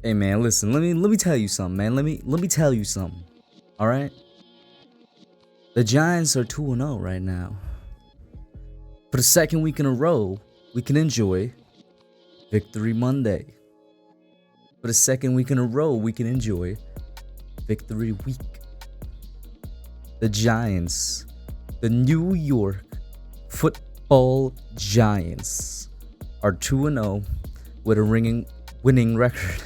Hey man, listen. Let me tell you something, man. Let me tell you something. All right. The Giants are 2-0 right now. For the second week in a row, we can enjoy Victory Monday. For the second week in a row, we can enjoy Victory Week. The Giants, the New York Football Giants, are 2-0 with a winning record.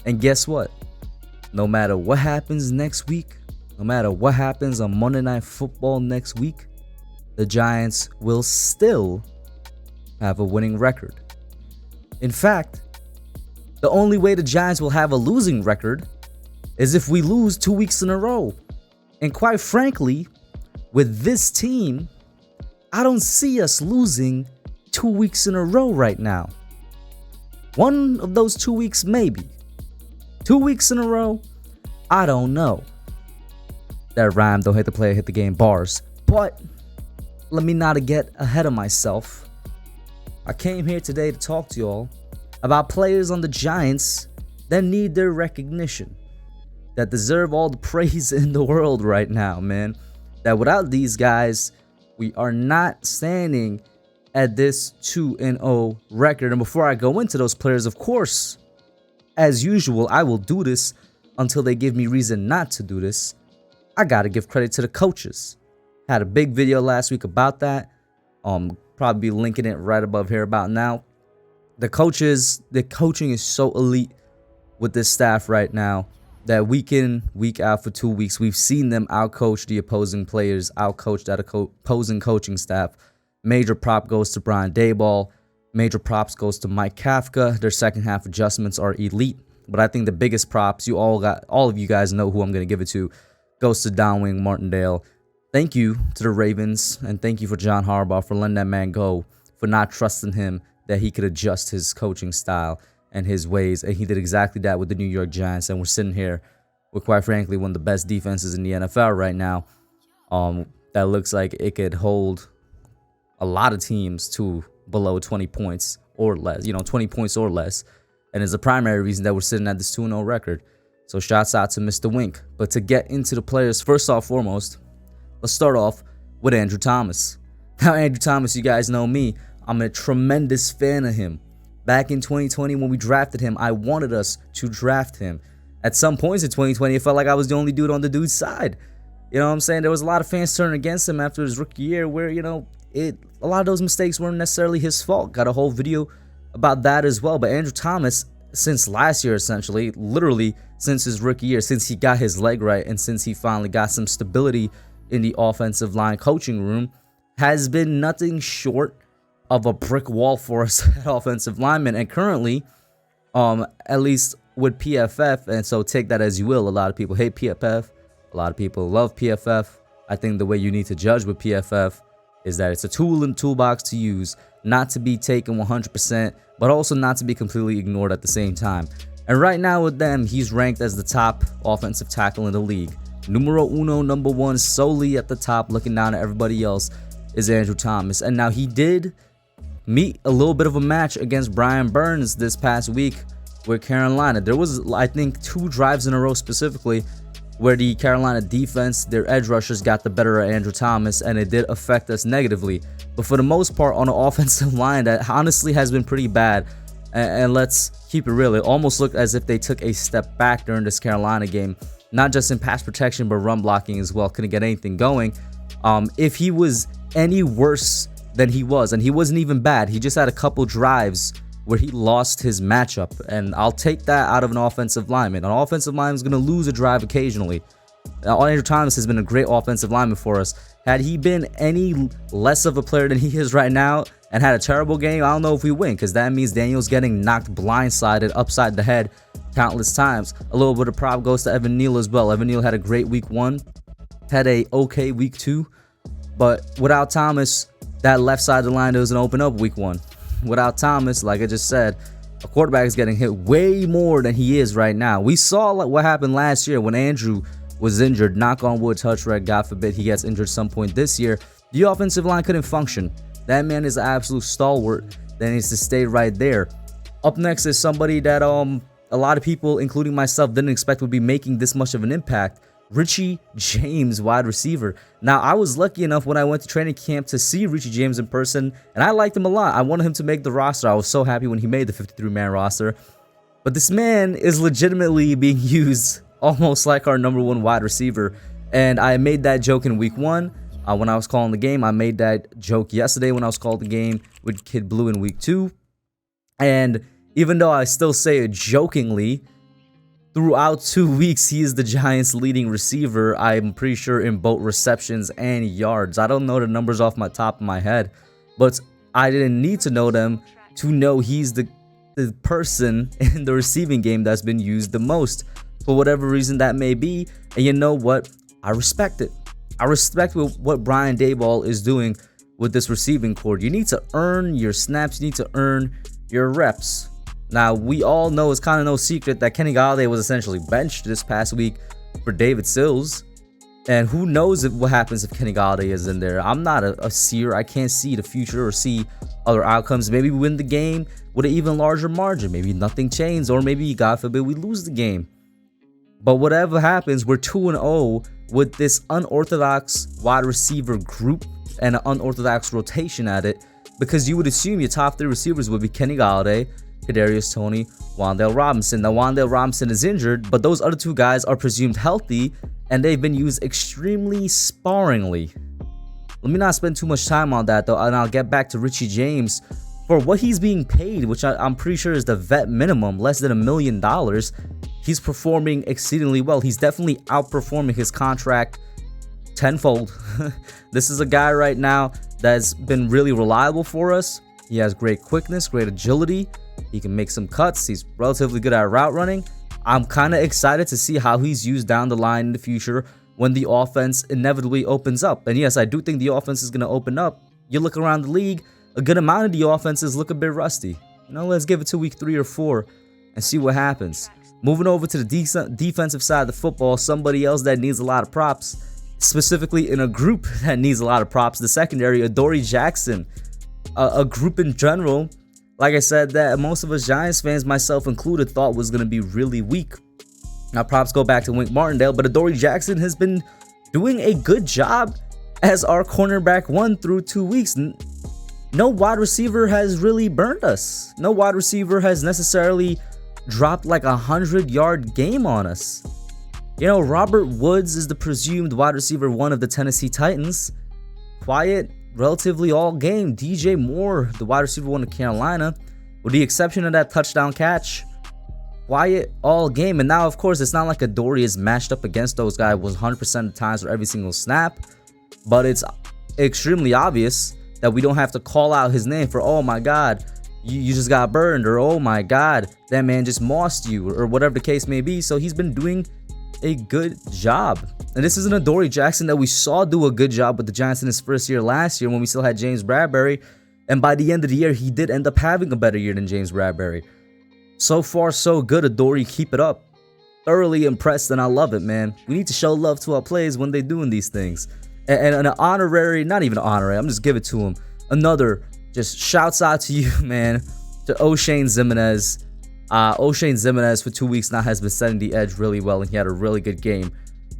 And guess what? No matter what happens next week, no matter what happens on Monday Night Football next week, the Giants will still have a winning record. In fact, the only way the Giants will have a losing record is if we lose 2 weeks in a row. And quite frankly, with this team, I don't see us losing 2 weeks in a row right now. One of those 2 weeks, maybe. 2 weeks in a row, I don't know. That rhyme, don't hit the player, hit the game, bars. But let me not get ahead of myself. I came here today to talk to y'all about players on the Giants that need their recognition, that deserve all the praise in the world right now, man. That without these guys, we are not standing at this 2-0 record. And before I go into those players, of course, as usual, I will do this until they give me reason not to do this. I gotta give credit to the coaches. Had a big video last week about that. Probably be linking it right above here about now. The coaching is so elite with this staff right now that week in, week out for 2 weeks, we've seen them outcoach the opposing players, outcoach that opposing coaching staff. Major prop goes to Brian Daboll. Major props goes to Mike Kafka. Their second half adjustments are elite. But I think the biggest props, all of you guys know who I'm going to give it to, goes to Donwing Martindale. Thank you to the Ravens, and thank you for John Harbaugh for letting that man go, for not trusting him that he could adjust his coaching style and his ways. And he did exactly that with the New York Giants. And we're sitting here with, quite frankly, one of the best defenses in the NFL right now. That looks like it could hold a lot of teams to below 20 points or less, 20 points or less. And is the primary reason that we're sitting at this 2-0 record. So shouts out to Mr. Wink. But to get into the players, first off, foremost, let's start off with Andrew Thomas. Now, Andrew Thomas, you guys know me. I'm a tremendous fan of him. Back in 2020, when we drafted him, I wanted us to draft him. At some points in 2020, it felt like I was the only dude on the dude's side. You know what I'm saying? There was a lot of fans turning against him after his rookie year where, a lot of those mistakes weren't necessarily his fault. Got a whole video about that as well. But Andrew Thomas, since last year, essentially, literally since his rookie year, since he got his leg right and since he finally got some stability in the offensive line coaching room, has been nothing short of a brick wall for us at offensive linemen. And currently, at least with PFF, and so take that as you will, a lot of people hate PFF, a lot of people love PFF. I think the way you need to judge with PFF is that it's a tool in the toolbox to use, not to be taken 100%, but also not to be completely ignored at the same time. And right now with them, he's ranked as the top offensive tackle in the league. Numero uno, number one, solely at the top, looking down at everybody else, is Andrew Thomas. And now he did meet a little bit of a match against Brian Burns this past week with Carolina. There was, I think, 2 drives in a row specifically where the Carolina defense, their edge rushers, got the better of Andrew Thomas, and it did affect us negatively. But for the most part, on an offensive line that honestly has been pretty bad, and let's keep it real, it almost looked as if they took a step back during this Carolina game, not just in pass protection, but run blocking as well. Couldn't get anything going. If he was any worse than he was, and he wasn't even bad, he just had a couple drives where he lost his matchup, and I'll take that out of an offensive lineman. An offensive lineman is going to lose a drive occasionally. Andrew Thomas has been a great offensive lineman for us. Had he been any less of a player than he is right now and had a terrible game, I don't know if we win, because that means Daniel's getting knocked blindsided upside the head countless times. A little bit of prop goes to Evan Neal as well. Evan Neal had a great week 1, had a okay week 2, but without Thomas, that left side of the line doesn't open up week 1. Without Thomas, like I just said, a quarterback is getting hit way more than he is right now. We saw what happened last year when Andrew was injured. Knock on wood, touch red, God forbid he gets injured some point this year. The offensive line couldn't function. That man is an absolute stalwart that needs to stay right there. Up next is somebody that a lot of people, including myself, didn't expect would be making this much of an impact. Richie James, wide receiver. Now, I was lucky enough when I went to training camp to see Richie James in person, and I liked him a lot. I wanted him to make the roster. I was so happy when he made the 53-man roster. But this man is legitimately being used almost like our #1 wide receiver. And I made that joke in week 1 when I was calling the game. I made that joke yesterday when I was calling the game with Kid Blue in week 2. And even though I still say it jokingly, throughout 2 weeks, he is the Giants' leading receiver. I'm pretty sure in both receptions and yards. I don't know the numbers off my top of my head, but I didn't need to know them to know he's the person in the receiving game that's been used the most, for whatever reason that may be. And you know what? I respect it. I respect what Brian Daboll is doing with this receiving core. You need to earn your snaps. You need to earn your reps. Now, we all know it's kind of no secret that Kenny Golladay was essentially benched this past week for David Sills. And who knows what happens if Kenny Golladay is in there. I'm not a seer. I can't see the future or see other outcomes. Maybe we win the game with an even larger margin. Maybe nothing changed, or maybe, God forbid, we lose the game. But whatever happens, we're 2-0 with this unorthodox wide receiver group and an unorthodox rotation at it, because you would assume your top 3 receivers would be Kenny Golladay, Kadarius Toney, Wan'Dale Robinson. Now, Wan'Dale Robinson is injured, but those other 2 guys are presumed healthy, and they've been used extremely sparingly. Let me not spend too much time on that, though, and I'll get back to Richie James. For what he's being paid, which I'm pretty sure is the vet minimum, less than $1 million, he's performing exceedingly well. He's definitely outperforming his contract tenfold. This is a guy right now that's been really reliable for us. He has great quickness, great agility. He can make some cuts. He's relatively good at route running. I'm kind of excited to see how he's used down the line in the future when the offense inevitably opens up. And yes, I do think the offense is going to open up. You look around the league, a good amount of the offenses look a bit rusty. You know, let's give it to week 3 or 4 and see what happens. Moving over to the defensive side of the football, somebody else that needs a lot of props, specifically in a group that needs a lot of props, the secondary, Adoree Jackson. A group in general, like I said, that most of us Giants fans, myself included, thought was going to be really weak. Now, props go back to Wink Martindale, but Adoree Jackson has been doing a good job as our cornerback 1 through 2 weeks. No wide receiver has really burned us. No wide receiver has necessarily dropped like a 100-yard game on us. You know, Robert Woods is the presumed wide receiver 1 of the Tennessee Titans. Quiet relatively all game. DJ Moore, the wide receiver 1 of Carolina, with the exception of that touchdown catch, quiet all game. And now, of course, it's not like Adoree is matched up against those guys 100% of the times for every single snap, but it's extremely obvious that we don't have to call out his name for, oh my God, you just got burned, or oh my God, that man just mossed you, or whatever the case may be. So he's been doing a good job. And this is an Adoree Jackson that we saw do a good job with the Giants in his first year last year when we still had James Bradberry. And by the end of the year, he did end up having a better year than James Bradberry. So far, so good, Adoree. Keep it up. Thoroughly impressed, and I love it, man. We need to show love to our players when they're doing these things. And an honorary, not even an honorary, I'm just giving it to him. Another, just shouts out to you, man, to O'Shane Ximines. O'Shane Ximines for 2 weeks now has been setting the edge really well, and he had a really good game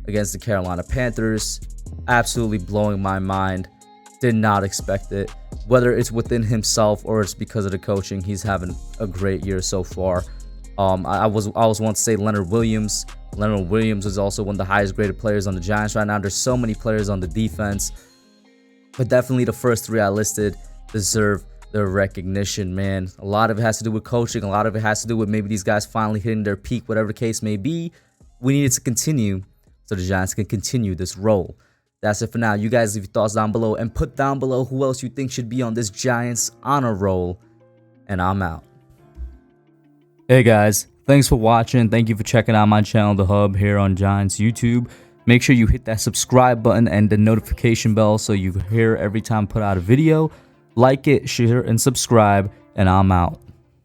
against the Carolina Panthers. Absolutely blowing my mind. Did not expect it. Whether it's within himself or it's because of the coaching, he's having a great year so far. I was want to say Leonard Williams. Leonard Williams is also one of the highest graded players on the Giants right now. There's so many players on the defense, but definitely the first 3 I listed deserve the recognition, man. A lot of it has to do with coaching. A lot of it has to do with maybe these guys finally hitting their peak, whatever the case may be. We need it to continue so the Giants can continue this role. That's it for now. You guys leave your thoughts down below and put down below who else you think should be on this Giants honor roll. And I'm out. Hey guys, thanks for watching. Thank you for checking out my channel, The Hub, here on Giants YouTube. Make sure you hit that subscribe button and the notification bell so you hear every time I put out a video. Like it, share, and subscribe, and I'm out.